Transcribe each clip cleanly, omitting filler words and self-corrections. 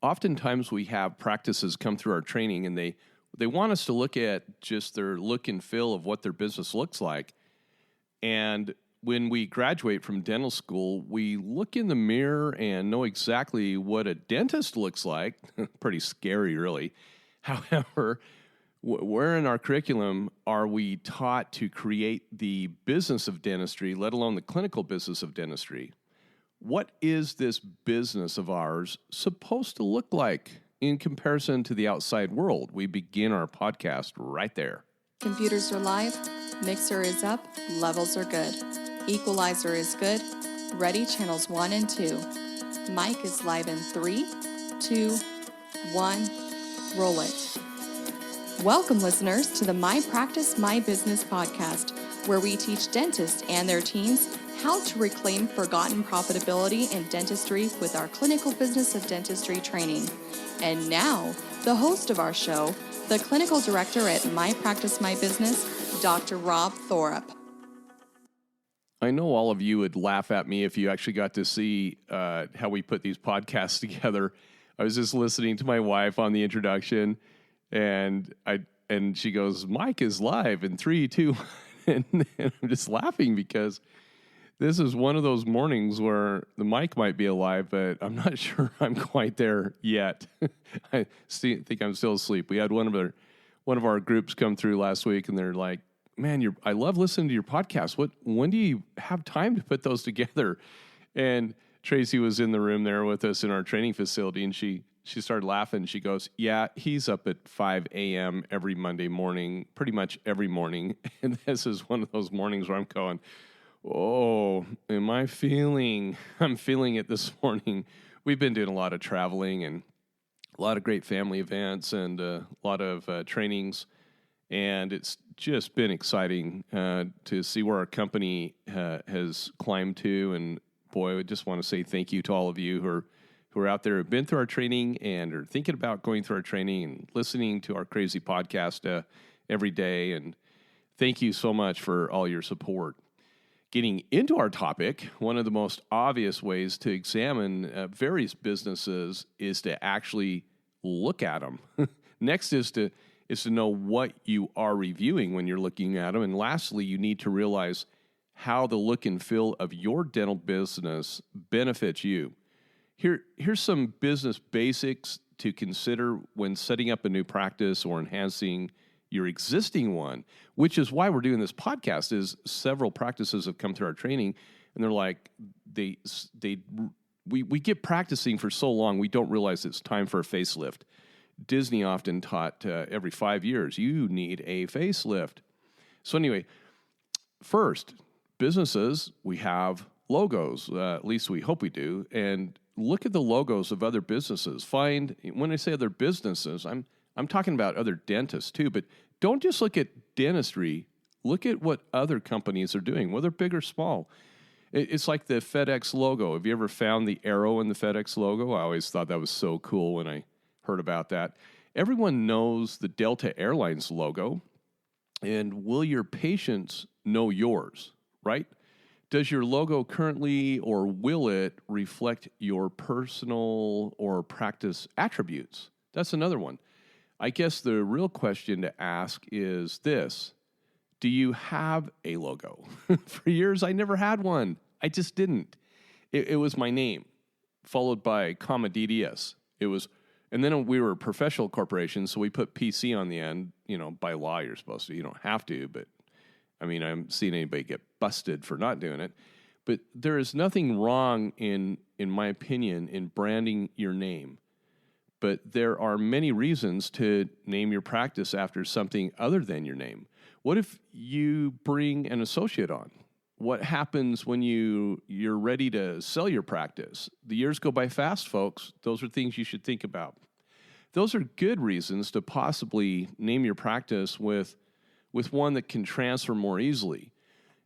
oftentimes we have practices come through our training, and they want us to look at just their look and feel of what their business looks like. And when we graduate from dental school, we look in the mirror and know exactly what a dentist looks like. Pretty scary, really. However, where in our curriculum are we taught to create the business of dentistry, let alone the clinical business of dentistry? What is this business of ours supposed to look like in comparison to the outside world? We begin our podcast right there. Computers are live, mixer is up, levels are good. Equalizer is good, ready channels 1 and 2. Mic is live in 3, 2, 1, roll it. Welcome, listeners, to the My Practice, My Business podcast, where we teach dentists and their teams how to reclaim forgotten profitability in dentistry with our clinical business of dentistry training. And now, the host of our show, the clinical director at My Practice, My Business, Dr. Rob Thorup. I know all of you would laugh at me if you actually got to see how we put these podcasts together. I was just listening to my wife on the introduction, and she goes, "Mike is live in 3, 2," and I'm just laughing because this is one of those mornings where the mic might be alive, but I'm not sure I'm quite there yet. I think I'm still asleep. We had one of our groups come through last week, and they're like, "Man, I love listening to your podcast. When do you have time to put those together?" And Tracy was in the room there with us in our training facility, and she started laughing. She goes, "Yeah, he's up at 5 a.m. every Monday morning, pretty much every morning." And this is one of those mornings where I'm going, "Oh, I'm feeling it this morning." We've been doing a lot of traveling and a lot of great family events and a lot of trainings. And it's just been exciting to see where our company has climbed to. And boy, I just want to say thank you to all of you who are out there, who've been through our training and are thinking about going through our training and listening to our crazy podcast every day. And thank you so much for all your support. Getting into our topic, one of the most obvious ways to examine various businesses is to actually look at them. Next is to know what you are reviewing when you're looking at them. And lastly, you need to realize how the look and feel of your dental business benefits you. Here's some business basics to consider when setting up a new practice or enhancing your existing one, which is why we're doing this podcast. Is several practices have come through our training, and they're like, we get practicing for so long, we don't realize it's time for a facelift. Disney often taught every 5 years, you need a facelift. So anyway, first, businesses, we have logos, at least we hope we do, and look at the logos of other businesses. When I say other businesses, I'm talking about other dentists too, but don't just look at dentistry, look at what other companies are doing, whether big or small. It's like the FedEx logo. Have you ever found the arrow in the FedEx logo? I always thought that was so cool when I heard about that. Everyone knows the Delta Airlines logo, and will your patients know yours, right? Does your logo currently or will it reflect your personal or practice attributes? That's another one. I guess the real question to ask is this: do you have a logo? For years, I never had one. I just didn't. It was my name, followed by comma DDS. And then we were a professional corporation, so we put PC on the end. By law, you're supposed to. You don't have to, but I mean, I haven't seen anybody get busted for not doing it. But there is nothing wrong, in my opinion, in branding your name. But there are many reasons to name your practice after something other than your name. What if you bring an associate on? What happens when you're ready to sell your practice? The years go by fast, folks. Those are things you should think about. Those are good reasons to possibly name your practice with one that can transfer more easily.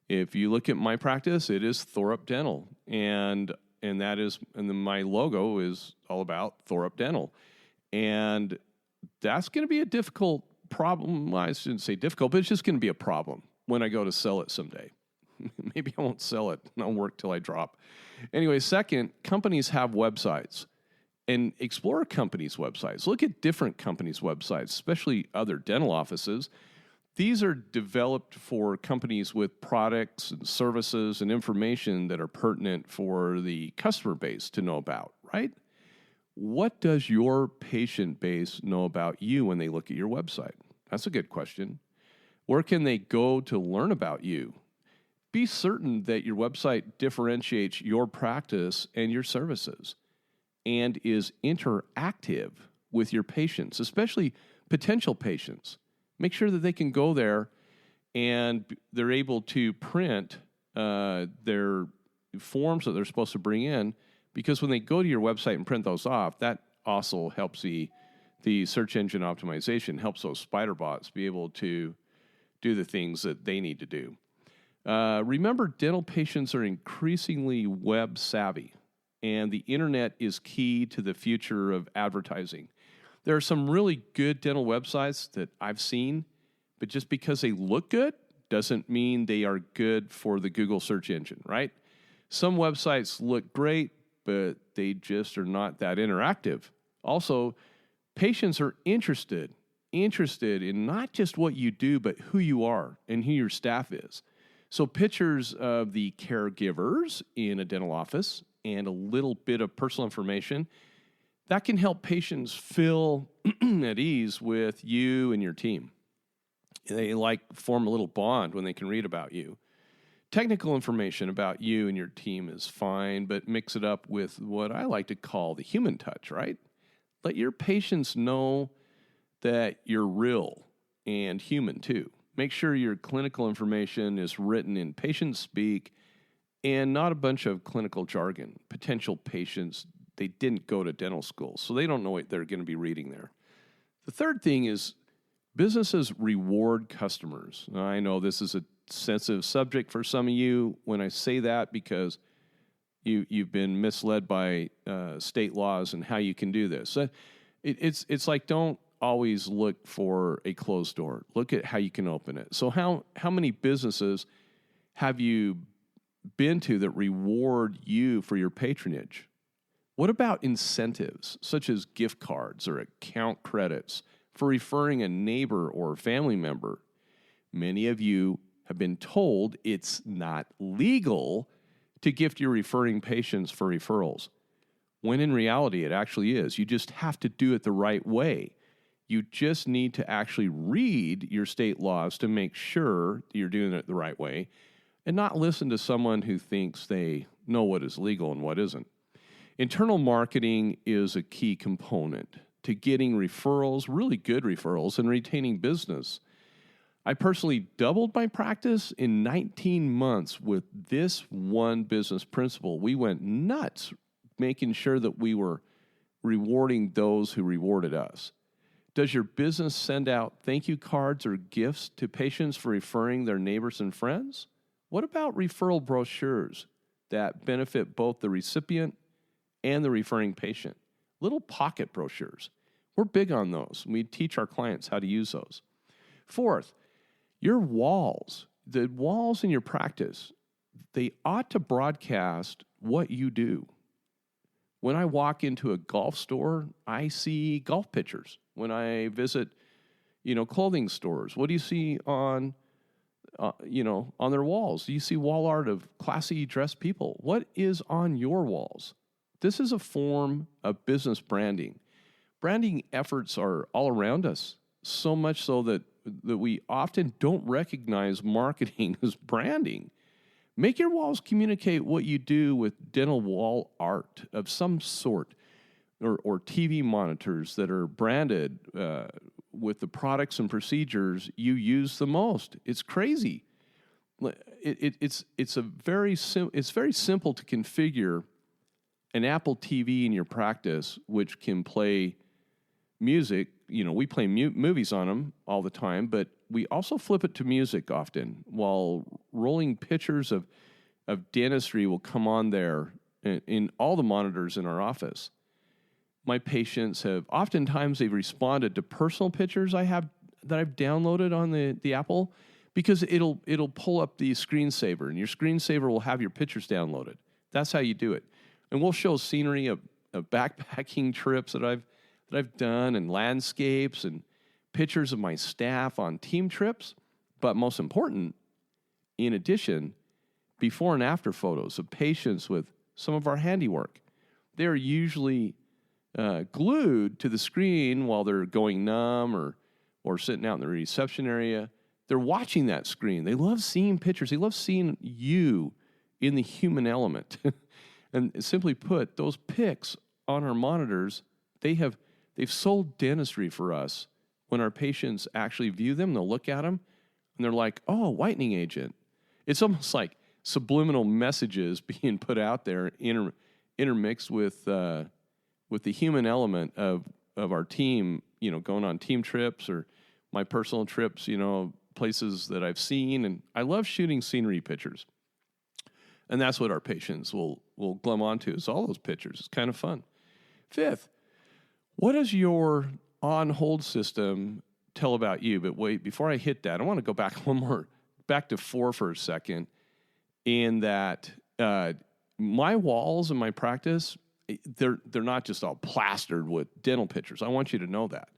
If you look at my practice, it is Thorup Dental, and my logo is all about Thorup Dental. And that's going to be a difficult problem. Well, I shouldn't say difficult, but it's just going to be a problem when I go to sell it someday. Maybe I won't sell it, and I'll work till I drop. Anyway, second, companies have websites. and explore companies' websites. Look at different companies' websites, especially other dental offices. These are developed for companies with products and services and information that are pertinent for the customer base to know about, right? What does your patient base know about you when they look at your website? That's a good question. Where can they go to learn about you? Be certain that your website differentiates your practice and your services and is interactive with your patients, especially potential patients. Make sure that they can go there and they're able to print their forms that they're supposed to bring in, because when they go to your website and print those off, that also helps the search engine optimization, helps those spider bots be able to do the things that they need to do. Remember, dental patients are increasingly web savvy, and the internet is key to the future of advertising. There are some really good dental websites that I've seen, but just because they look good doesn't mean they are good for the Google search engine, right? Some websites look great, but they just are not that interactive. Also, patients are interested in not just what you do, but who you are and who your staff is. So pictures of the caregivers in a dental office and a little bit of personal information, that can help patients feel at ease with you and your team. They form a little bond when they can read about you. Technical information about you and your team is fine, but mix it up with what I like to call the human touch, right? Let your patients know that you're real and human too. Make sure your clinical information is written in patient speak and not a bunch of clinical jargon. Potential patients, they didn't go to dental school, so they don't know what they're going to be reading there. The third thing is businesses reward customers. Now, I know this is a sensitive subject for some of you when I say that, because you've been misled by state laws and how you can do this. So it's like, don't always look for a closed door. Look at how you can open it. So how many businesses have you been to that reward you for your patronage? What about incentives such as gift cards or account credits for referring a neighbor or family member? Many of you have been told it's not legal to gift your referring patients for referrals, when in reality it actually is. You just have to do it the right way. You just need to actually read your state laws to make sure you're doing it the right way and not listen to someone who thinks they know what is legal and what isn't. Internal marketing is a key component to getting referrals, really good referrals, and retaining business. I personally doubled my practice in 19 months with this one business principle. We went nuts making sure that we were rewarding those who rewarded us. Does your business send out thank you cards or gifts to patients for referring their neighbors and friends? What about referral brochures that benefit both the recipient and the referring patient? Little pocket brochures. We're big on those. We teach our clients how to use those. Fourth, your walls, the walls in your practice, they ought to broadcast what you do. When I walk into a golf store, I see golf pictures. When I visit, clothing stores, what do you see on their walls? Do you see wall art of classy dressed people? What is on your walls? This is a form of business branding. Branding efforts are all around us, so much so that we often don't recognize marketing as branding. Make your walls communicate what you do with dental wall art of some sort, or TV monitors that are branded with the products and procedures you use the most. It's crazy. It's very simple to configure an Apple TV in your practice, which can play music. We play movies on them all the time, but we also flip it to music often, while rolling pictures of dentistry will come on there in all the monitors in our office. My patients they've responded to personal pictures that I've downloaded on the Apple, because it'll pull up the screensaver, and your screensaver will have your pictures downloaded. That's how you do it. And we'll show scenery of backpacking trips that I've done, and landscapes, and pictures of my staff on team trips. But most important, in addition, before and after photos of patients with some of our handiwork. They're usually glued to the screen while they're going numb or sitting out in the reception area. They're watching that screen. They love seeing pictures. They love seeing you in the human element. And simply put, those pics on our monitors, they've sold dentistry for us. When our patients actually view them, they'll look at them, and they're like, oh, whitening agent. It's almost like subliminal messages being put out there, intermixed with the human element of our team, going on team trips or my personal trips, places that I've seen. And I love shooting scenery pictures. And that's what our patients will glom onto, is all those pictures. It's kind of fun. Fifth, what does your on-hold system tell about you? But wait, before I hit that, I want to go back back to 4 for a second, in that my walls in my practice, they're not just all plastered with dental pictures. I want you to know that.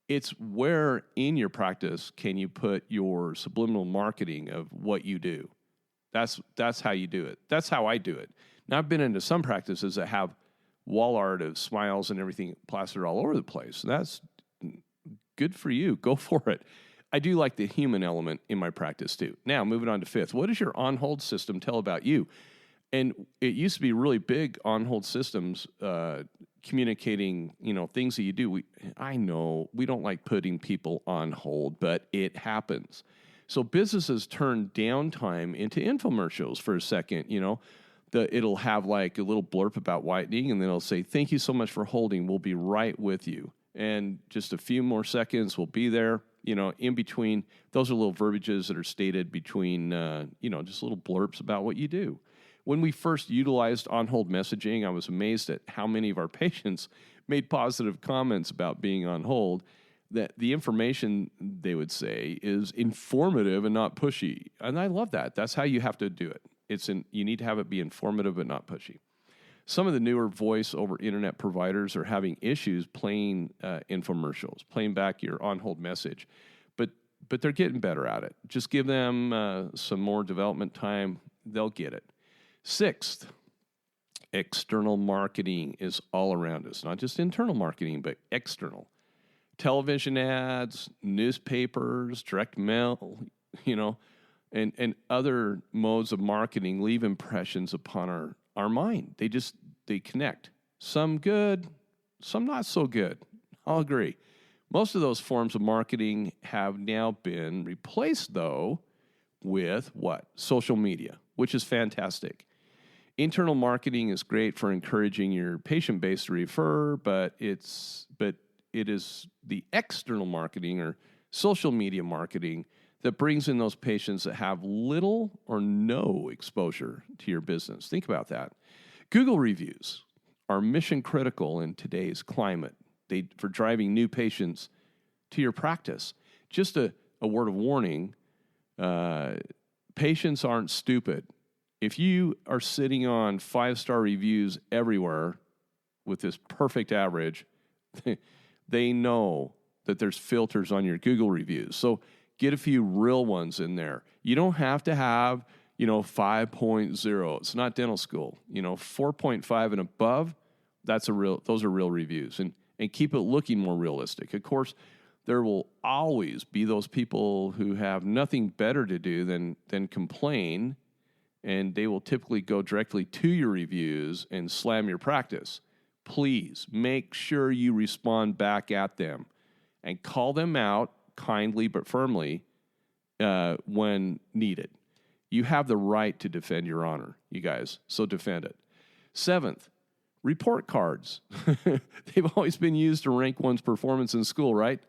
It's where in your practice can you put your subliminal marketing of what you do. That's how you do it. That's how I do it. Now, I've been into some practices that have wall art of smiles and everything plastered all over the place. That's good for you. Go for it. I do like the human element in my practice too. Now, moving on to 5th. What does your on-hold system tell about you? And it used to be really big on-hold systems communicating, things that you do. I know we don't like putting people on hold, but it happens. So businesses turn downtime into infomercials for a second. It'll have like a little blurb about whitening, and then it'll say, "Thank you so much for holding. We'll be right with you." And just a few more seconds, we'll be there. In between, those are little verbiages that are stated between, just little blurbs about what you do. When we first utilized on-hold messaging, I was amazed at how many of our patients made positive comments about being on hold, that the information, they would say, is informative and not pushy. And I love that. That's how you have to do it. You need to have it be informative but not pushy. Some of the newer voice over internet providers are having issues playing infomercials, playing back your on-hold message. But they're getting better at it. Just give them some more development time. They'll get it. 6th, external marketing is all around us. Not just internal marketing, but external. Television ads, newspapers, direct mail, and other modes of marketing leave impressions upon our mind. They connect. Some good, some not so good. I'll agree. Most of those forms of marketing have now been replaced, though, with what? Social media, which is fantastic. Internal marketing is great for encouraging your patient base to refer, but it is the external marketing or social media marketing that brings in those patients that have little or no exposure to your business. Think about that. Google reviews are mission critical in today's climate for driving new patients to your practice. Just a word of warning, patients aren't stupid. If you are sitting on 5-star reviews everywhere with this perfect average, they know that there's filters on your Google reviews. So get a few real ones in there. You don't have to have, 5.0. It's not dental school. 4.5 and above, those are real reviews. And keep it looking more realistic. Of course, there will always be those people who have nothing better to do than complain, and they will typically go directly to your reviews and slam your practice. Please make sure you respond back at them and call them out kindly but firmly when needed. You have the right to defend your honor, you guys, so defend it. 7th, report cards. They've always been used to rank one's performance in school, right?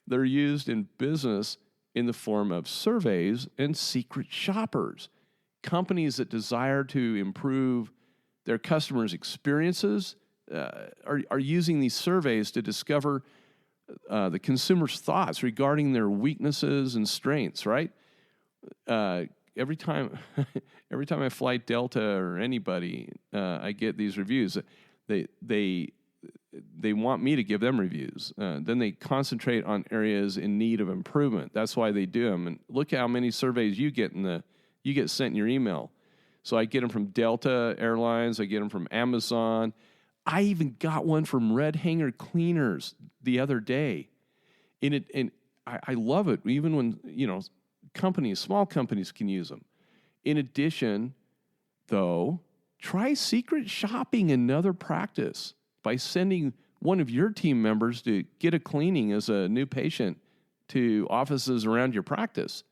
They're used in business in the form of surveys and secret shoppers. Companies that desire to improve their customers' experiences are using these surveys to discover the consumer's thoughts regarding their weaknesses and strengths, right? Every time I fly Delta or anybody, I get these reviews. They want me to give them reviews. Then they concentrate on areas in need of improvement. That's why they do them. And look how many surveys you get sent in your email. So I get them from Delta Airlines. I get them from Amazon. I even got one from Red Hanger Cleaners the other day. And I love it, even when, small companies can use them. In addition, though, try secret shopping another practice by sending one of your team members to get a cleaning as a new patient to offices around your practice.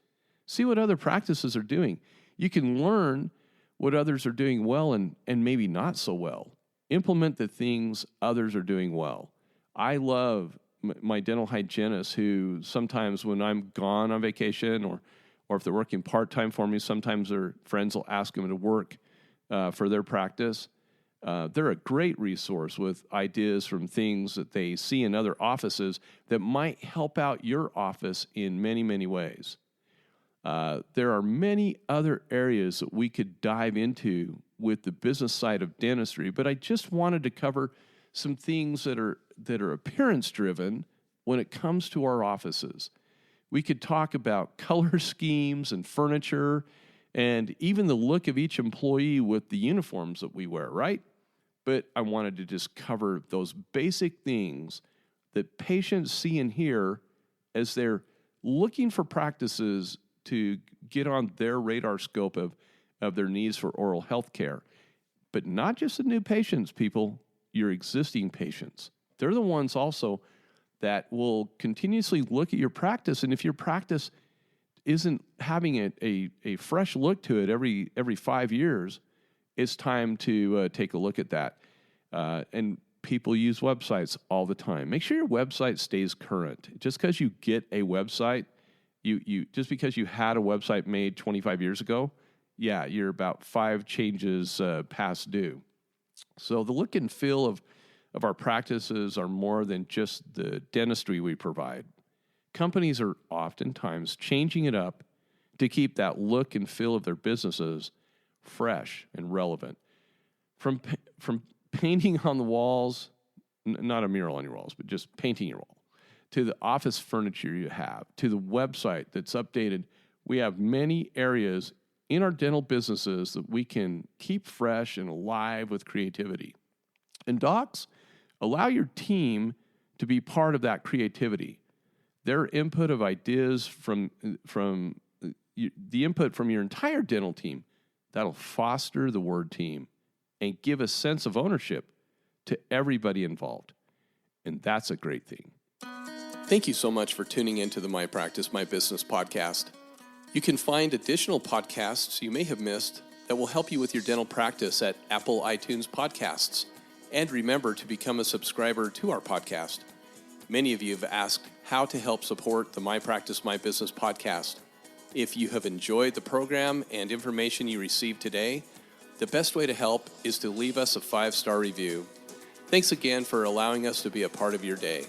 See what other practices are doing. You can learn what others are doing well and maybe not so well. Implement the things others are doing well. I love my dental hygienists who sometimes when I'm gone on vacation or if they're working part-time for me, sometimes their friends will ask them to work for their practice. They're a great resource with ideas from things that they see in other offices that might help out your office in many, many ways. There are many other areas that we could dive into with the business side of dentistry, but I just wanted to cover some things that are appearance-driven when it comes to our offices. We could talk about color schemes and furniture and even the look of each employee with the uniforms that we wear, right? But I wanted to just cover those basic things that patients see and hear as they're looking for practices to get on their radar scope of their needs for oral health care. But not just the new patients, people, your existing patients. They're the ones also that will continuously look at your practice. And if your practice isn't having a fresh look to it every 5 years, it's time to take a look at that. And people use websites all the time. Make sure your website stays current. Just because you get a website, just because you had a website made 25 years ago, yeah, you're about 5 changes past due. So the look and feel of our practices are more than just the dentistry we provide. Companies are oftentimes changing it up to keep that look and feel of their businesses fresh and relevant. From painting on the walls, not a mural on your walls, but just painting your wall, to the office furniture you have, to the website that's updated, we have many areas in our dental businesses that we can keep fresh and alive with creativity. And docs, allow your team to be part of that creativity. Their input of ideas from the input from your entire dental team, that'll foster the word team and give a sense of ownership to everybody involved. And that's a great thing. Thank you so much for tuning into the My Practice, My Business podcast. You can find additional podcasts you may have missed that will help you with your dental practice at Apple iTunes Podcasts. And remember to become a subscriber to our podcast. Many of you have asked how to help support the My Practice, My Business podcast. If you have enjoyed the program and information you received today, the best way to help is to leave us a 5-star review. Thanks again for allowing us to be a part of your day.